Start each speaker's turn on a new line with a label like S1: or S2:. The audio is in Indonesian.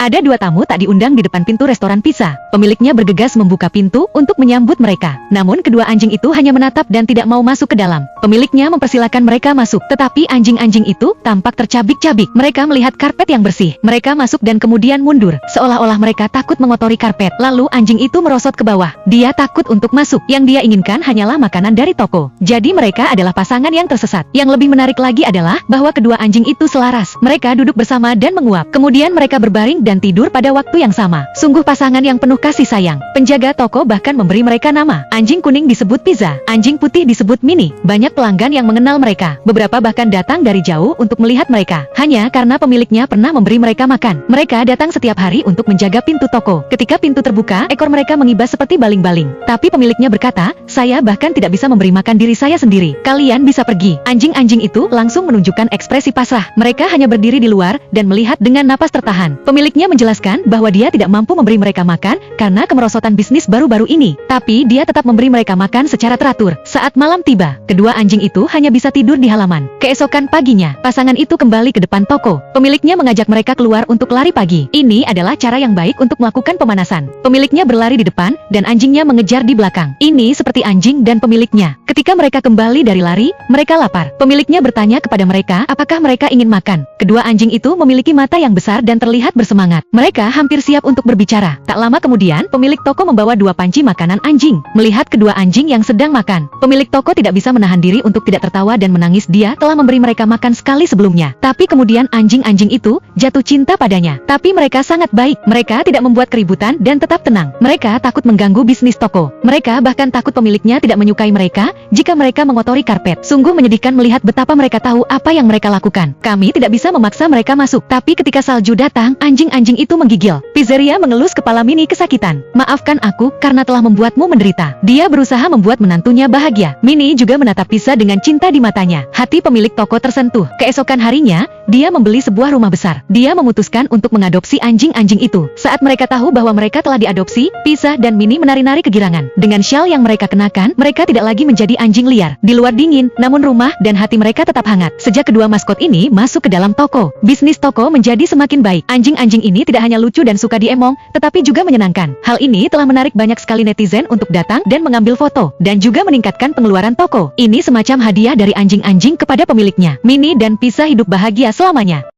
S1: Ada dua tamu tak diundang di depan pintu restoran pizza. Pemiliknya bergegas membuka pintu untuk menyambut mereka. Namun kedua anjing itu hanya menatap dan tidak mau masuk ke dalam. Pemiliknya mempersilahkan mereka masuk, tetapi anjing-anjing itu tampak tercabik-cabik. Mereka melihat karpet yang bersih. Mereka masuk dan kemudian mundur, seolah-olah mereka takut mengotori karpet. Lalu anjing itu merosot ke bawah. Dia takut untuk masuk. Yang dia inginkan hanyalah makanan dari toko. Jadi mereka adalah pasangan yang tersesat. Yang lebih menarik lagi adalah bahwa kedua anjing itu selaras. Mereka duduk bersama dan menguap. Kemudian mereka berbaring dan tidur pada waktu yang sama. Sungguh pasangan yang penuh kasih sayang. Penjaga toko bahkan memberi mereka nama. Anjing kuning disebut Pizza, anjing putih disebut Mini. Banyak pelanggan yang mengenal mereka. Beberapa bahkan datang dari jauh untuk melihat mereka. Hanya karena pemiliknya pernah memberi mereka makan. Mereka datang setiap hari untuk menjaga pintu toko. Ketika pintu terbuka, ekor mereka mengibas seperti baling-baling. Tapi pemiliknya berkata, "Saya bahkan tidak bisa memberi makan diri saya sendiri. Kalian bisa pergi." Anjing-anjing itu langsung menunjukkan ekspresi pasrah. Mereka hanya berdiri di luar dan melihat dengan napas tertahan. Pemiliknya menjelaskan bahwa dia tidak mampu memberi mereka makan karena kemerosotan bisnis baru-baru ini. Tapi dia tetap memberi mereka makan secara teratur. Saat malam tiba, kedua anjing itu hanya bisa tidur di halaman. Keesokan paginya, pasangan itu kembali ke depan toko. Pemiliknya mengajak mereka keluar untuk lari pagi. Ini adalah cara yang baik untuk melakukan pemanasan. Pemiliknya berlari di depan dan anjingnya mengejar di belakang. Ini seperti anjing dan pemiliknya. Ketika mereka kembali dari lari, mereka lapar. Pemiliknya bertanya kepada mereka apakah mereka ingin makan. Kedua anjing itu memiliki mata yang besar dan terlihat bersemangat. Mereka hampir siap untuk berbicara. Tak lama kemudian, pemilik toko membawa dua panci makanan anjing. Melihat kedua anjing yang sedang makan, pemilik toko tidak bisa menahan diri untuk tidak tertawa dan menangis. Dia telah memberi mereka makan sekali sebelumnya. Tapi kemudian anjing-anjing itu jatuh cinta padanya. Tapi mereka sangat baik. Mereka tidak membuat keributan dan tetap tenang. Mereka takut mengganggu bisnis toko. Mereka bahkan takut pemiliknya tidak menyukai mereka jika mereka mengotori karpet. Sungguh menyedihkan melihat betapa mereka tahu apa yang mereka lakukan. Kami tidak bisa memaksa mereka masuk. Tapi ketika salju datang, anjing-anjing itu menggigil. Pizzeria mengelus kepala Mini kesakitan. "Maafkan aku karena telah membuatmu menderita." Dia berusaha membuat menantunya bahagia. Mini juga menatap Pizza dengan cinta di matanya. Hati pemilik toko tersentuh. Keesokan harinya, dia membeli sebuah rumah besar. Dia memutuskan untuk mengadopsi anjing-anjing itu. Saat mereka tahu bahwa mereka telah diadopsi, Pizza dan Mini menari-nari kegirangan. Dengan syal yang mereka kenakan, mereka tidak lagi menjadi anjing liar. Di luar dingin, namun rumah dan hati mereka tetap hangat. Sejak kedua maskot ini masuk ke dalam toko, bisnis toko menjadi semakin baik. Anjing-anjing ini tidak hanya lucu dan suka diemong, tetapi juga menyenangkan. Hal ini telah menarik banyak sekali netizen untuk datang dan mengambil foto, dan juga meningkatkan pengeluaran toko. Ini semacam hadiah dari anjing-anjing kepada pemiliknya. Mini dan Pizza hidup bahagia selamanya.